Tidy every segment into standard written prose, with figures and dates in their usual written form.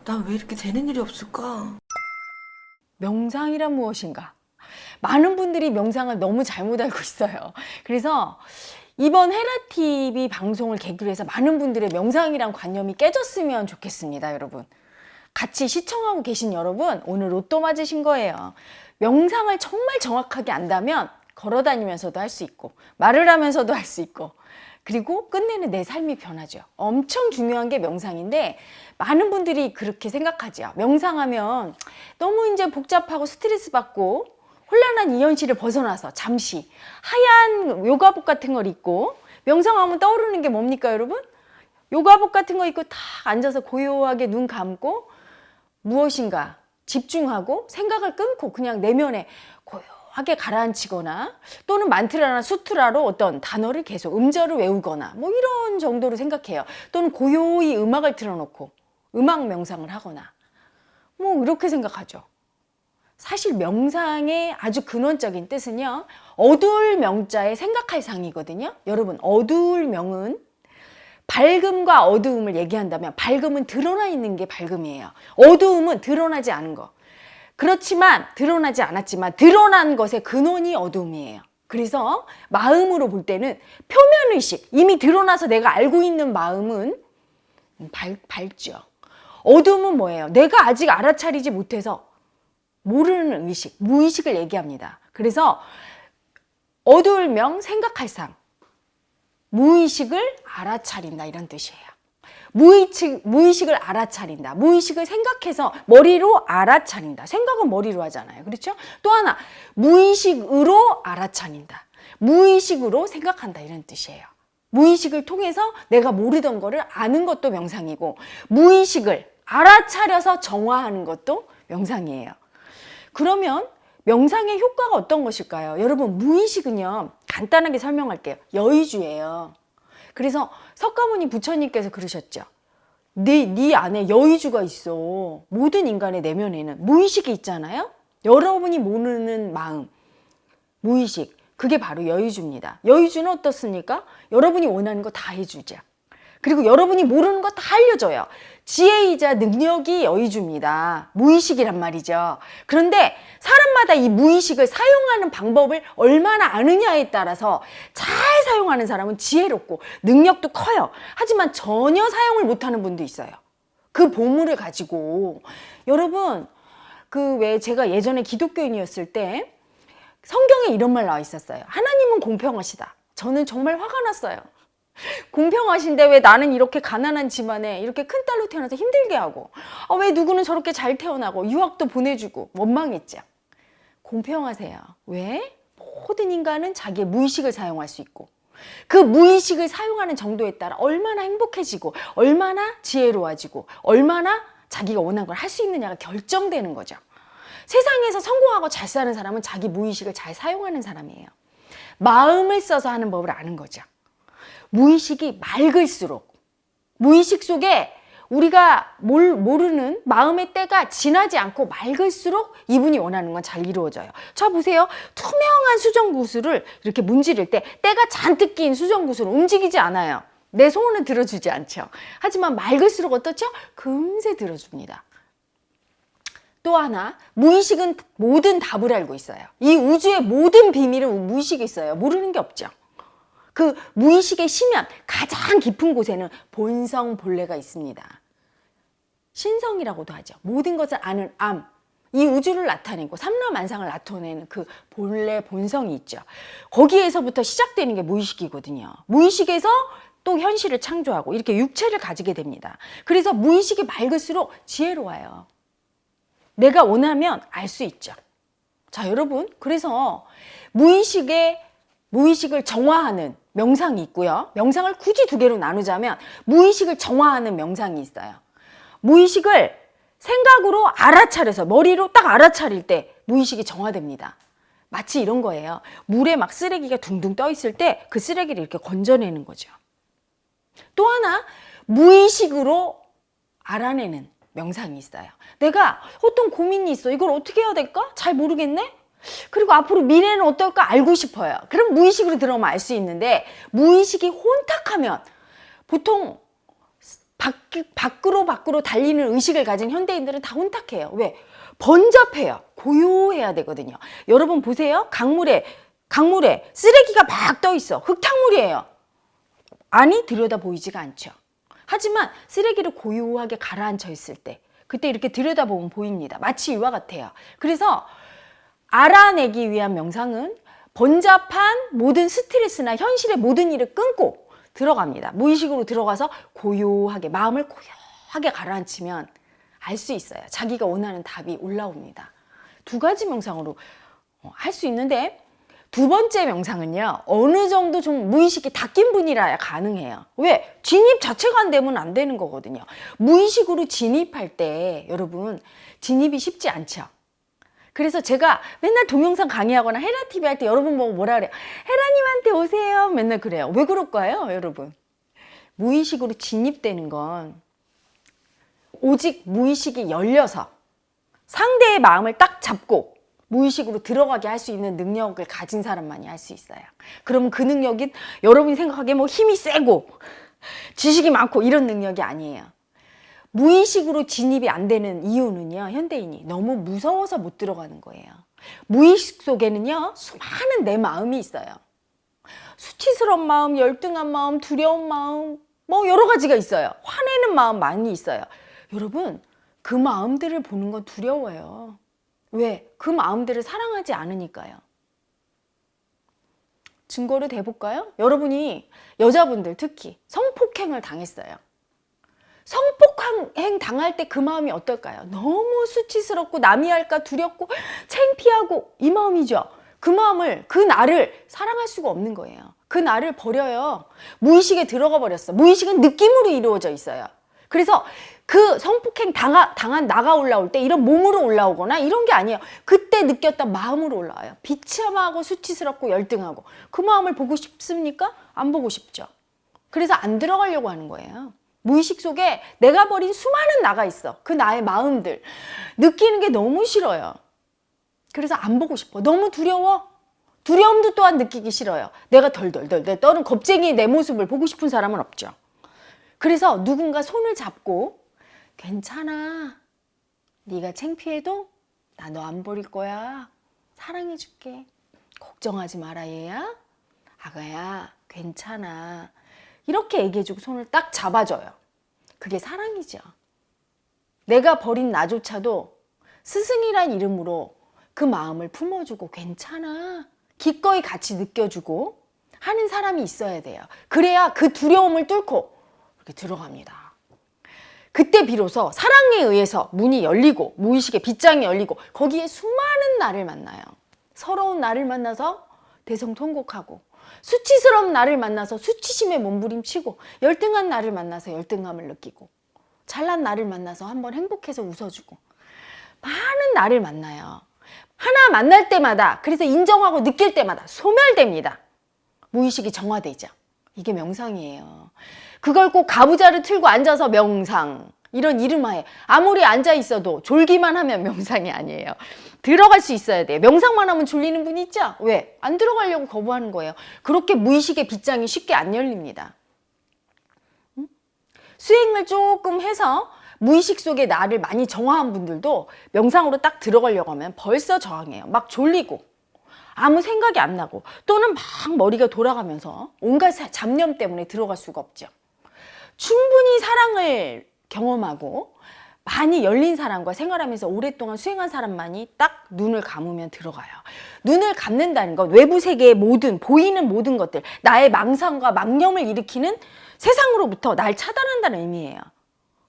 난 왜 이렇게 되는 일이 없을까? 명상이란 무엇인가? 많은 분들이 명상을 너무 잘못 알고 있어요. 그래서 이번 헤라TV 방송을 계기로 해서 많은 분들의 명상이란 관념이 깨졌으면 좋겠습니다, 여러분. 같이 시청하고 계신 여러분, 오늘 로또 맞으신 거예요. 명상을 정말 정확하게 안다면 걸어 다니면서도 할 수 있고, 말을 하면서도 할 수 있고, 그리고 끝내는 내 삶이 변하죠. 엄청 중요한 게 명상인데 많은 분들이 그렇게 생각하죠. 명상하면 너무 이제 복잡하고 스트레스 받고 혼란한 이 현실을 벗어나서 잠시 하얀 요가복 같은 걸 입고 명상하면 떠오르는 게 뭡니까, 여러분? 요가복 같은 거 입고 딱 앉아서 고요하게 눈 감고 무엇인가 집중하고 생각을 끊고 그냥 내면에 고요하게 가라앉히거나 또는 만트라나 수트라로 어떤 단어를 계속 음절을 외우거나 뭐 이런 정도로 생각해요. 또는 고요히 음악을 틀어놓고 음악 명상을 하거나 뭐 이렇게 생각하죠. 사실 명상의 아주 근원적인 뜻은요, 어두울 명자의 생각할 상이거든요. 여러분, 어두울 명은 밝음과 어두움을 얘기한다면 밝음은 드러나 있는 게 밝음이에요. 어두움은 드러나지 않은 거. 그렇지만 드러나지 않았지만 드러난 것의 근원이 어두움이에요. 그래서 마음으로 볼 때는 표면의식, 이미 드러나서 내가 알고 있는 마음은 밝죠. 어두움은 뭐예요? 내가 아직 알아차리지 못해서 모르는 의식, 무의식을 얘기합니다. 그래서 어두울 명 생각할 상, 무의식을 알아차린다 이런 뜻이에요. 무의식을 알아차린다. 무의식을 생각해서 머리로 알아차린다. 생각은 머리로 하잖아요. 그렇죠? 또 하나, 무의식으로 알아차린다. 무의식으로 생각한다 이런 뜻이에요. 무의식을 통해서 내가 모르던 거를 아는 것도 명상이고 무의식을 알아차려서 정화하는 것도 명상이에요. 그러면 명상의 효과가 어떤 것일까요? 여러분, 무의식은요, 간단하게 설명할게요. 여의주예요. 그래서 석가모니 부처님께서 그러셨죠. 네 안에 여의주가 있어. 모든 인간의 내면에는 무의식이 있잖아요. 여러분이 모르는 마음, 무의식, 그게 바로 여의주입니다. 여의주는 어떻습니까? 여러분이 원하는 거 다 해주죠. 그리고 여러분이 모르는 거 다 알려줘요. 지혜이자 능력이 여의주입니다. 무의식이란 말이죠. 그런데 사람마다 이 무의식을 사용하는 방법을 얼마나 아느냐에 따라서 잘 사용하는 사람은 지혜롭고 능력도 커요. 하지만 전혀 사용을 못하는 분도 있어요. 그 보물을 가지고. 여러분, 그 왜 제가 예전에 기독교인이었을 때 성경에 이런 말 나와 있었어요. 하나님은 공평하시다. 저는 정말 화가 났어요. 공평하신데 왜 나는 이렇게 가난한 집안에 이렇게 큰 딸로 태어나서 힘들게 하고, 왜 누구는 저렇게 잘 태어나고 유학도 보내주고. 원망했죠. 공평하세요. 왜? 모든 인간은 자기의 무의식을 사용할 수 있고 그 무의식을 사용하는 정도에 따라 얼마나 행복해지고 얼마나 지혜로워지고 얼마나 자기가 원하는 걸 할 수 있느냐가 결정되는 거죠. 세상에서 성공하고 잘 사는 사람은 자기 무의식을 잘 사용하는 사람이에요. 마음을 써서 하는 법을 아는 거죠. 무의식이 맑을수록, 무의식 속에 우리가 모르는 마음의 때가 지나지 않고 맑을수록 이분이 원하는 건 잘 이루어져요. 자, 보세요. 투명한 수정구슬을 이렇게 문지를 때 때가 잔뜩 낀 수정구슬은 움직이지 않아요. 내 소원은 들어주지 않죠. 하지만 맑을수록 어떻죠? 금세 들어줍니다. 또 하나, 무의식은 모든 답을 알고 있어요. 이 우주의 모든 비밀은 무의식에 있어요. 모르는 게 없죠. 그 무의식의 심연, 가장 깊은 곳에는 본성 본래가 있습니다. 신성이라고도 하죠. 모든 것을 아는 암, 이 우주를 나타내고 삼라만상을 나타내는 그 본래 본성이 있죠. 거기에서부터 시작되는 게 무의식이거든요. 무의식에서 또 현실을 창조하고 이렇게 육체를 가지게 됩니다. 그래서 무의식이 맑을수록 지혜로워요. 내가 원하면 알 수 있죠. 자, 여러분, 그래서 무의식을 정화하는 명상이 있고요. 명상을 굳이 두 개로 나누자면 무의식을 정화하는 명상이 있어요. 무의식을 생각으로 알아차려서 머리로 딱 알아차릴 때 무의식이 정화됩니다. 마치 이런 거예요. 물에 막 쓰레기가 둥둥 떠 있을 때 그 쓰레기를 이렇게 건져내는 거죠. 또 하나, 무의식으로 알아내는 명상이 있어요. 내가 어떤 고민이 있어. 이걸 어떻게 해야 될까? 잘 모르겠네? 그리고 앞으로 미래는 어떨까 알고 싶어요. 그럼 무의식으로 들어오면 알 수 있는데 무의식이 혼탁하면 보통 밖으로 달리는 의식을 가진 현대인들은 다 혼탁해요. 왜? 번잡해요. 고요해야 되거든요. 여러분 보세요. 강물에 쓰레기가 막 떠 있어. 흙탕물이에요. 아니, 들여다 보이지가 않죠. 하지만 쓰레기를 고요하게 가라앉혀 있을 때, 그때 이렇게 들여다보면 보입니다. 마치 이와 같아요. 그래서 알아내기 위한 명상은 번잡한 모든 스트레스나 현실의 모든 일을 끊고 들어갑니다. 무의식으로 들어가서 고요하게, 마음을 고요하게 가라앉히면 알 수 있어요. 자기가 원하는 답이 올라옵니다. 두 가지 명상으로 할 수 있는데, 두 번째 명상은요, 어느 정도 좀 무의식이 닦인 분이라야 가능해요. 왜? 진입 자체가 안 되면 안 되는 거거든요. 무의식으로 진입할 때 여러분, 진입이 쉽지 않죠. 그래서 제가 맨날 동영상 강의하거나 헤라TV 할 때 여러분 보고 뭐라 그래요? 헤라님한테 오세요. 맨날 그래요. 왜 그럴까요, 여러분? 무의식으로 진입되는 건 오직 무의식이 열려서 상대의 마음을 딱 잡고 무의식으로 들어가게 할 수 있는 능력을 가진 사람만이 할 수 있어요. 그러면 그 능력이 여러분이 생각하기에 뭐 힘이 세고 지식이 많고 이런 능력이 아니에요. 무의식으로 진입이 안 되는 이유는요, 현대인이 너무 무서워서 못 들어가는 거예요. 무의식 속에는요, 수많은 내 마음이 있어요. 수치스러운 마음, 열등한 마음, 두려운 마음, 뭐 여러 가지가 있어요. 화내는 마음 많이 있어요. 여러분, 그 마음들을 보는 건 두려워요. 왜? 그 마음들을 사랑하지 않으니까요. 증거를 대볼까요? 여러분이, 여자분들 특히 성폭행을 당했어요. 성폭행 당할 때 그 마음이 어떨까요? 너무 수치스럽고 남이 할까 두렵고 창피하고 이 마음이죠. 그 마음을, 그 나를 사랑할 수가 없는 거예요. 그 나를 버려요. 무의식에 들어가 버렸어. 무의식은 느낌으로 이루어져 있어요. 그래서 그 성폭행 당한 나가 올라올 때 이런 몸으로 올라오거나 이런 게 아니에요. 그때 느꼈던 마음으로 올라와요. 비참하고 수치스럽고 열등하고. 그 마음을 보고 싶습니까? 안 보고 싶죠. 그래서 안 들어가려고 하는 거예요. 무의식 속에 내가 버린 수많은 나가 있어. 그 나의 마음들. 느끼는 게 너무 싫어요. 그래서 안 보고 싶어. 너무 두려워. 두려움도 또한 느끼기 싫어요. 내가 덜덜덜 떠는 겁쟁이 내 모습을 보고 싶은 사람은 없죠. 그래서 누군가 손을 잡고 괜찮아. 네가 창피해도 나 너 안 버릴 거야. 사랑해줄게. 걱정하지 마라 얘야. 아가야 괜찮아. 이렇게 얘기해주고 손을 딱 잡아줘요. 그게 사랑이죠. 내가 버린 나조차도 스승이란 이름으로 그 마음을 품어주고 괜찮아. 기꺼이 같이 느껴주고 하는 사람이 있어야 돼요. 그래야 그 두려움을 뚫고 이렇게 들어갑니다. 그때 비로소 사랑에 의해서 문이 열리고 무의식의 빗장이 열리고 거기에 수많은 나를 만나요. 서러운 나를 만나서 대성통곡하고 수치스러운 나를 만나서 수치심에 몸부림치고 열등한 나를 만나서 열등감을 느끼고 잘난 나를 만나서 한번 행복해서 웃어주고 많은 나를 만나요. 하나 만날 때마다 그래서 인정하고 느낄 때마다 소멸됩니다. 무의식이 정화되죠. 이게 명상이에요. 그걸 꼭 가부좌를 틀고 앉아서 명상 이런 이름하에 아무리 앉아 있어도 졸기만 하면 명상이 아니에요. 들어갈 수 있어야 돼요. 명상만 하면 졸리는 분 있죠? 왜? 안 들어가려고 거부하는 거예요. 그렇게 무의식의 빗장이 쉽게 안 열립니다. 수행을 조금 해서 무의식 속에 나를 많이 정화한 분들도 명상으로 딱 들어가려고 하면 벌써 저항해요. 막 졸리고 아무 생각이 안 나고 또는 막 머리가 돌아가면서 온갖 잡념 때문에 들어갈 수가 없죠. 충분히 사랑을 경험하고 많이 열린 사람과 생활하면서 오랫동안 수행한 사람만이 딱 눈을 감으면 들어가요. 눈을 감는다는 건 외부 세계의 모든 보이는 모든 것들, 나의 망상과 망념을 일으키는 세상으로부터 날 차단한다는 의미예요.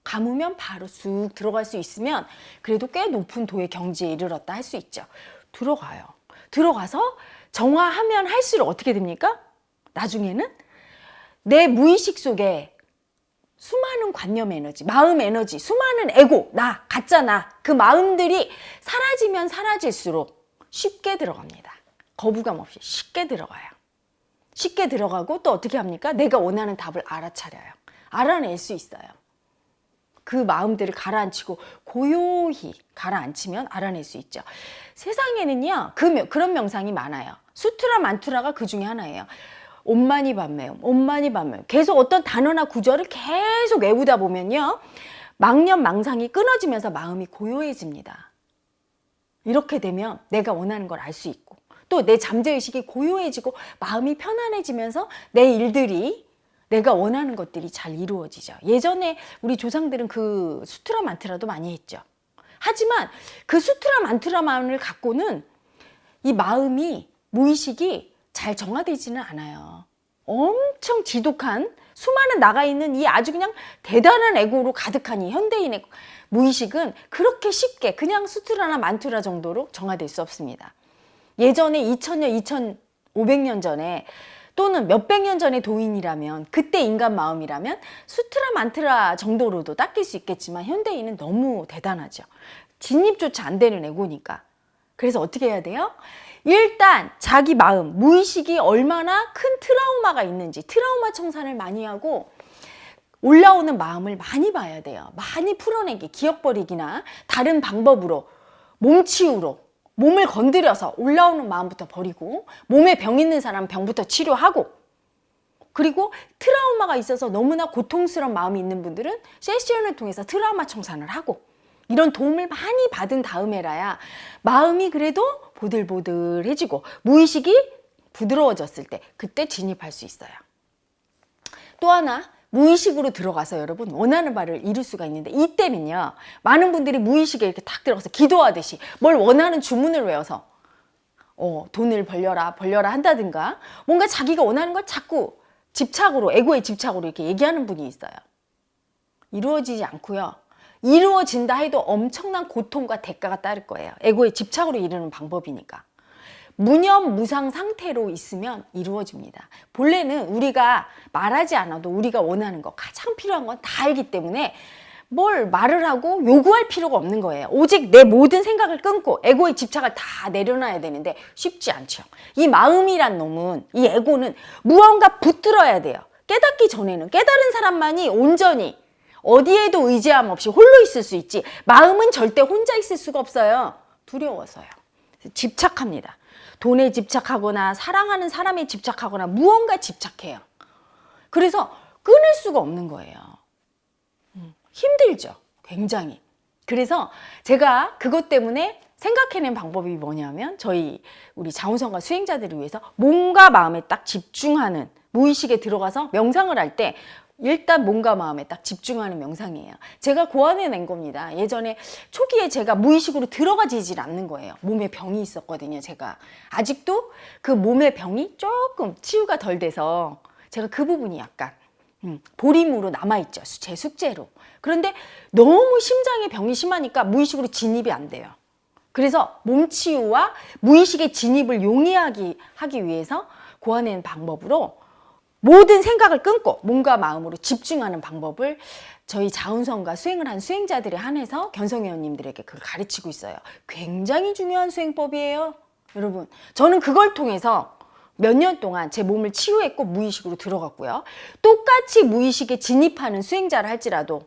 감으면 바로 쑥 들어갈 수 있으면 그래도 꽤 높은 도의 경지에 이르렀다 할 수 있죠. 들어가요. 들어가서 정화하면 할수록 어떻게 됩니까? 나중에는 내 무의식 속에 수많은 관념 에너지, 마음 에너지, 수많은 에고, 나, 가짜 나, 그 마음들이 사라지면 사라질수록 쉽게 들어갑니다. 거부감 없이 쉽게 들어가요. 쉽게 들어가고 또 어떻게 합니까? 내가 원하는 답을 알아차려요. 알아낼 수 있어요. 그 마음들을 가라앉히고 고요히 가라앉히면 알아낼 수 있죠. 세상에는요, 그런 명상이 많아요. 수트라 만투라가 그 중에 하나예요. 엄마니 밤매움, 엄마니 밤매움. 계속 어떤 단어나 구절을 계속 외우다 보면요. 망념망상이 끊어지면서 마음이 고요해집니다. 이렇게 되면 내가 원하는 걸 알 수 있고 또 내 잠재의식이 고요해지고 마음이 편안해지면서 내 일들이 내가 원하는 것들이 잘 이루어지죠. 예전에 우리 조상들은 그 수트라 만트라도 많이 했죠. 하지만 그 수트라 만트라만을 갖고는 이 마음이 무의식이 잘 정화되지는 않아요. 엄청 지독한 수많은 나가 있는 이 아주 그냥 대단한 에고로 가득한 이 현대인의 무의식은 그렇게 쉽게 그냥 수트라나 만트라 정도로 정화될 수 없습니다. 예전에 2000년, 2500년 전에 또는 몇백 년 전의 도인이라면 그때 인간 마음이라면 수트라 만트라 정도로도 닦일 수 있겠지만 현대인은 너무 대단하죠. 진입조차 안 되는 에고니까. 그래서 어떻게 해야 돼요? 일단 자기 마음, 무의식이 얼마나 큰 트라우마가 있는지 트라우마 청산을 많이 하고 올라오는 마음을 많이 봐야 돼요. 많이 풀어내기, 기억 버리기나 다른 방법으로 몸치유로 몸을 건드려서 올라오는 마음부터 버리고 몸에 병 있는 사람은 병부터 치료하고 그리고 트라우마가 있어서 너무나 고통스러운 마음이 있는 분들은 세션을 통해서 트라우마 청산을 하고 이런 도움을 많이 받은 다음에라야 마음이 그래도 보들보들해지고 무의식이 부드러워졌을 때 그때 진입할 수 있어요. 또 하나 무의식으로 들어가서 여러분 원하는 바를 이룰 수가 있는데 이때는요 많은 분들이 무의식에 이렇게 탁 들어가서 기도하듯이 뭘 원하는 주문을 외워서 돈을 벌려라 한다든가 뭔가 자기가 원하는 걸 자꾸 집착으로 에고의 집착으로 이렇게 얘기하는 분이 있어요. 이루어지지 않고요. 이루어진다 해도 엄청난 고통과 대가가 따를 거예요. 에고의 집착으로 이루는 방법이니까. 무념무상 상태로 있으면 이루어집니다. 본래는 우리가 말하지 않아도 우리가 원하는 거 가장 필요한 건 다 알기 때문에 뭘 말을 하고 요구할 필요가 없는 거예요. 오직 내 모든 생각을 끊고 에고의 집착을 다 내려놔야 되는데 쉽지 않죠. 이 마음이란 놈은 이 에고는 무언가 붙들어야 돼요. 깨닫기 전에는 깨달은 사람만이 온전히 어디에도 의지함 없이 홀로 있을 수 있지 마음은 절대 혼자 있을 수가 없어요. 두려워서요. 집착합니다. 돈에 집착하거나 사랑하는 사람에 집착하거나 무언가 집착해요. 그래서 끊을 수가 없는 거예요. 힘들죠. 굉장히. 그래서 제가 그것 때문에 생각해낸 방법이 뭐냐면 우리 자운성가 수행자들을 위해서 몸과 마음에 딱 집중하는 무의식에 들어가서 명상을 할 때 일단 몸과 마음에 딱 집중하는 명상이에요. 제가 고안해낸 겁니다. 예전에 초기에 제가 무의식으로 들어가지질 않는 거예요. 몸에 병이 있었거든요. 제가 아직도 그 몸의 병이 조금 치유가 덜 돼서 제가 그 부분이 약간 보림으로 남아있죠. 제 숙제로. 그런데 너무 심장에 병이 심하니까 무의식으로 진입이 안 돼요. 그래서 몸치유와 무의식의 진입을 용이하게 하기 위해서 고안해낸 방법으로 모든 생각을 끊고 몸과 마음으로 집중하는 방법을 저희 자운성과 수행을 한 수행자들에 한해서 견성회원님들에게 그걸 가르치고 있어요. 굉장히 중요한 수행법이에요. 여러분, 저는 그걸 통해서 몇 년 동안 제 몸을 치유했고 무의식으로 들어갔고요. 똑같이 무의식에 진입하는 수행자를 할지라도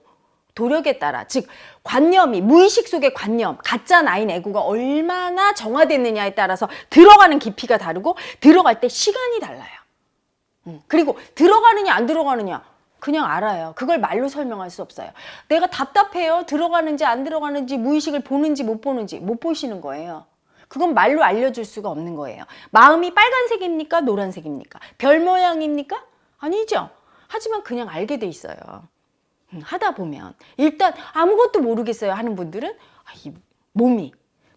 도력에 따라, 즉 관념이 무의식 속의 관념, 가짜 나인 에고가 얼마나 정화됐느냐에 따라서 들어가는 깊이가 다르고 들어갈 때 시간이 달라요. 그리고 들어가느냐 안 들어가느냐 그냥 알아요. 그걸 말로 설명할 수 없어요. 내가 답답해요. 들어가는지 안 들어가는지 무의식을 보는지 못 보는지 못 보시는 거예요. 그건 말로 알려줄 수가 없는 거예요. 마음이 빨간색입니까? 노란색입니까? 별 모양입니까? 아니죠. 하지만 그냥 알게 돼 있어요. 하다 보면 일단 아무것도 모르겠어요 하는 분들은 이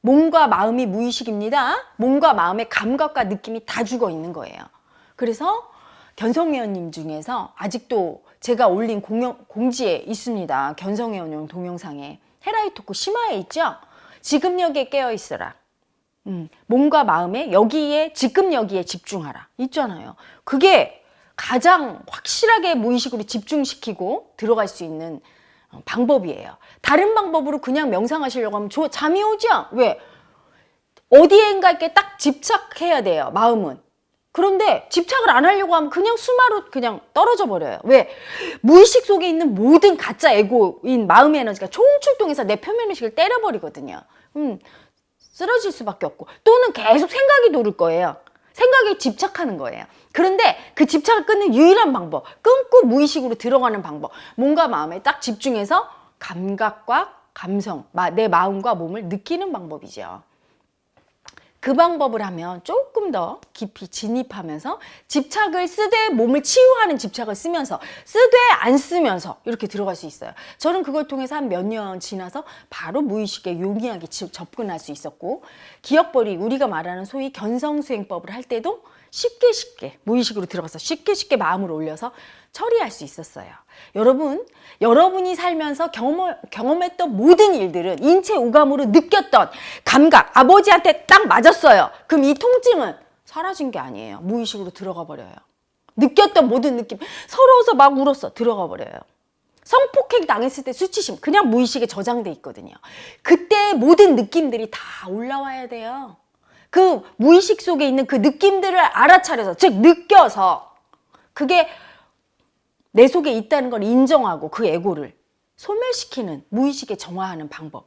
몸과 마음이 무의식입니다. 몸과 마음의 감각과 느낌이 다 죽어 있는 거예요. 그래서 견성회원님 중에서 아직도 제가 올린 공지에 있습니다. 견성회원용 동영상에 헤라이토크 심화에 있죠. 지금 여기에 깨어있어라. 몸과 마음에 여기에 지금 여기에 집중하라. 있잖아요. 그게 가장 확실하게 무의식으로 집중시키고 들어갈 수 있는 방법이에요. 다른 방법으로 그냥 명상하시려고 하면 잠이 오죠? 왜? 어디엔가 이렇게 딱 집착해야 돼요. 마음은. 그런데 집착을 안 하려고 하면 그냥 수마로 그냥 떨어져 버려요. 왜? 무의식 속에 있는 모든 가짜 에고인 마음의 에너지가 총출동해서 내 표면의식을 때려버리거든요. 쓰러질 수밖에 없고 또는 계속 생각이 도를 거예요. 생각에 집착하는 거예요. 그런데 그 집착을 끊는 유일한 방법, 끊고 무의식으로 들어가는 방법, 뭔가 마음에 딱 집중해서 감각과 감성, 내 마음과 몸을 느끼는 방법이죠. 그 방법을 하면 조금 더 깊이 진입하면서 집착을 쓰되 몸을 치유하는 집착을 쓰면서 쓰되 안 쓰면서 이렇게 들어갈 수 있어요. 저는 그걸 통해서 한 몇 년 지나서 바로 무의식에 용이하게 접근할 수 있었고, 기억벌이, 우리가 말하는 소위 견성수행법을 할 때도 쉽게 무의식으로 들어가서 쉽게 마음을 올려서 처리할 수 있었어요. 여러분이 살면서 경험했던 모든 일들은 인체 오감으로 느꼈던 감각, 아버지한테 딱 맞았어요. 그럼 이 통증은 사라진 게 아니에요. 무의식으로 들어가 버려요. 느꼈던 모든 느낌, 서러워서 막 울었어, 들어가 버려요. 성폭행 당했을 때 수치심, 그냥 무의식에 저장돼 있거든요. 그때 모든 느낌들이 다 올라와야 돼요. 그 무의식 속에 있는 그 느낌들을 알아차려서, 즉 느껴서, 그게 내 속에 있다는 걸 인정하고 그 에고를 소멸시키는, 무의식에 정화하는 방법.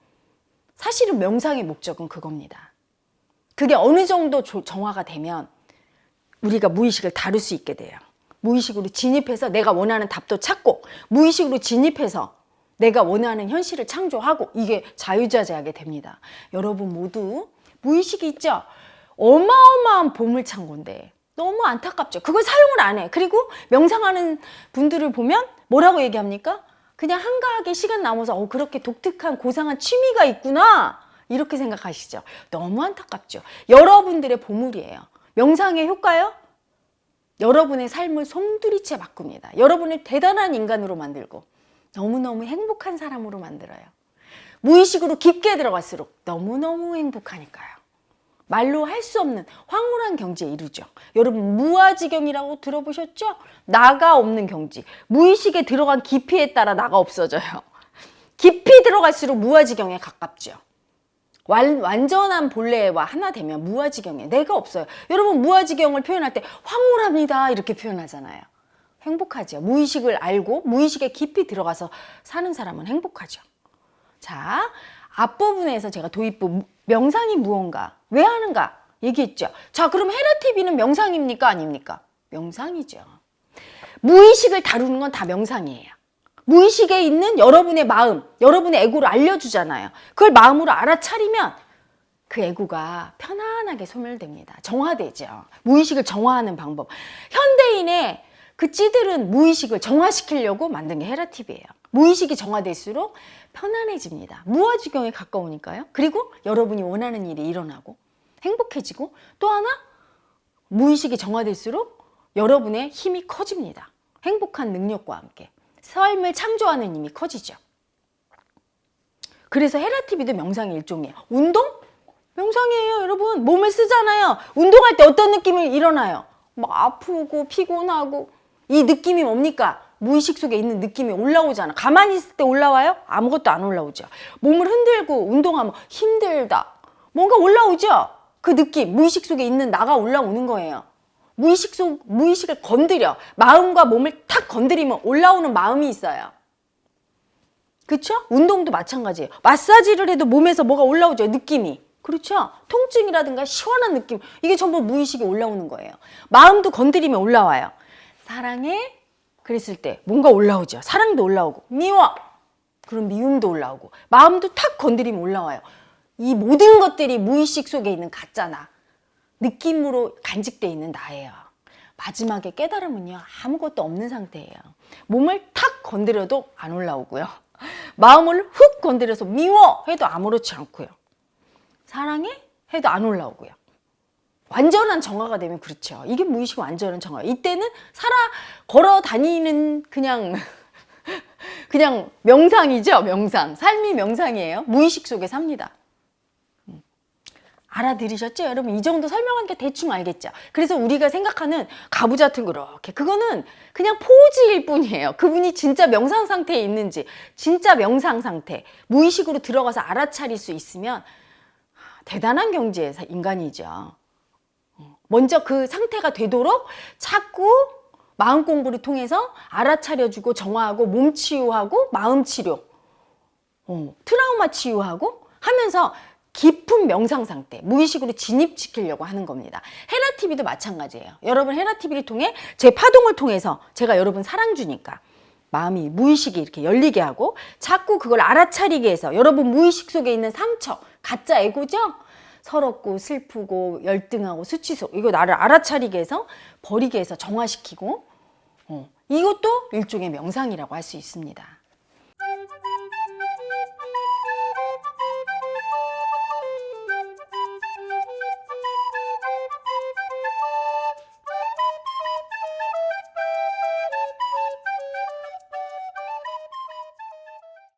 사실은 명상의 목적은 그겁니다. 그게 어느 정도 정화가 되면 우리가 무의식을 다룰 수 있게 돼요. 무의식으로 진입해서 내가 원하는 답도 찾고, 무의식으로 진입해서 내가 원하는 현실을 창조하고, 이게 자유자재하게 됩니다. 여러분 모두 무의식이 있죠? 어마어마한 보물창고인데 너무 안타깝죠. 그걸 사용을 안 해. 그리고 명상하는 분들을 보면 뭐라고 얘기합니까? 그냥 한가하게 시간 남아서 그렇게 독특한 고상한 취미가 있구나, 이렇게 생각하시죠. 너무 안타깝죠. 여러분들의 보물이에요. 명상의 효과요? 여러분의 삶을 송두리째 바꿉니다. 여러분을 대단한 인간으로 만들고 너무너무 행복한 사람으로 만들어요. 무의식으로 깊게 들어갈수록 너무너무 행복하니까요. 말로 할 수 없는 황홀한 경지에 이르죠. 여러분 무아지경이라고 들어보셨죠? 나가 없는 경지. 무의식에 들어간 깊이에 따라 나가 없어져요. 깊이 들어갈수록 무아지경에 가깝죠. 완전한 본래와 하나 되면 무아지경에 내가 없어요. 여러분 무아지경을 표현할 때 황홀합니다 이렇게 표현하잖아요. 행복하죠. 무의식을 알고 무의식에 깊이 들어가서 사는 사람은 행복하죠. 자, 앞부분에서 제가 도입부 명상이 무언가, 왜 하는가 얘기했죠. 자, 그럼 헤라TV는 명상입니까? 아닙니까? 명상이죠. 무의식을 다루는 건 다 명상이에요. 무의식에 있는 여러분의 마음, 여러분의 에고를 알려주잖아요. 그걸 마음으로 알아차리면 그 에고가 편안하게 소멸됩니다. 정화되죠. 무의식을 정화하는 방법. 현대인의 그 찌들은 무의식을 정화시키려고 만든 게 헤라TV예요. 무의식이 정화될수록 편안해집니다. 무아지경에 가까우니까요. 그리고 여러분이 원하는 일이 일어나고 행복해지고, 또 하나 무의식이 정화될수록 여러분의 힘이 커집니다. 행복한 능력과 함께 삶을 창조하는 힘이 커지죠. 그래서 헤라TV도 명상의 일종이에요. 운동? 명상이에요, 여러분. 몸을 쓰잖아요. 운동할 때 어떤 느낌이 일어나요? 막 아프고 피곤하고. 이 느낌이 뭡니까? 무의식 속에 있는 느낌이 올라오잖아. 가만히 있을 때 올라와요? 아무것도 안 올라오죠. 몸을 흔들고 운동하면 힘들다, 뭔가 올라오죠. 그 느낌, 무의식 속에 있는 나가 올라오는 거예요. 무의식을 건드려, 마음과 몸을 탁 건드리면 올라오는 마음이 있어요. 그렇죠? 운동도 마찬가지예요. 마사지를 해도 몸에서 뭐가 올라오죠, 느낌이. 그렇죠? 통증이라든가 시원한 느낌, 이게 전부 무의식이 올라오는 거예요. 마음도 건드리면 올라와요. 사랑해? 그랬을 때 뭔가 올라오죠. 사랑도 올라오고, 미워! 그럼 미움도 올라오고, 마음도 탁 건드리면 올라와요. 이 모든 것들이 무의식 속에 있는 가짜나 느낌으로 간직되어 있는 나예요. 마지막에 깨달음은요, 아무것도 없는 상태예요. 몸을 탁 건드려도 안 올라오고요. 마음을 훅 건드려서 미워! 해도 아무렇지 않고요. 사랑해? 해도 안 올라오고요. 완전한 정화가 되면 그렇죠. 이게 무의식 완전한 정화. 이때는 걸어 다니는 그냥 명상이죠. 명상. 삶이 명상이에요. 무의식 속에 삽니다. 알아들으셨죠? 여러분 이 정도 설명한 게 대충 알겠죠? 그래서 우리가 생각하는 가부좌투 그렇게, 그거는 그냥 포즈일 뿐이에요. 그분이 진짜 명상 상태에 있는지, 진짜 명상 상태, 무의식으로 들어가서 알아차릴 수 있으면 대단한 경지의 인간이죠. 먼저 그 상태가 되도록 자꾸 마음 공부를 통해서 알아차려주고 정화하고 몸 치유하고 마음 치료, 트라우마 치유하고 하면서 깊은 명상 상태, 무의식으로 진입시키려고 하는 겁니다. 헤라 TV도 마찬가지예요. 여러분 헤라 TV를 통해 제 파동을 통해서 제가 여러분 사랑 주니까 마음이 무의식이 이렇게 열리게 하고 자꾸 그걸 알아차리게 해서 여러분 무의식 속에 있는 상처, 가짜 에고죠? 서럽고 슬프고 열등하고 수치속 이거 나를 알아차리게 해서 버리게 해서 정화시키고 이것도 일종의 명상이라고 할 수 있습니다.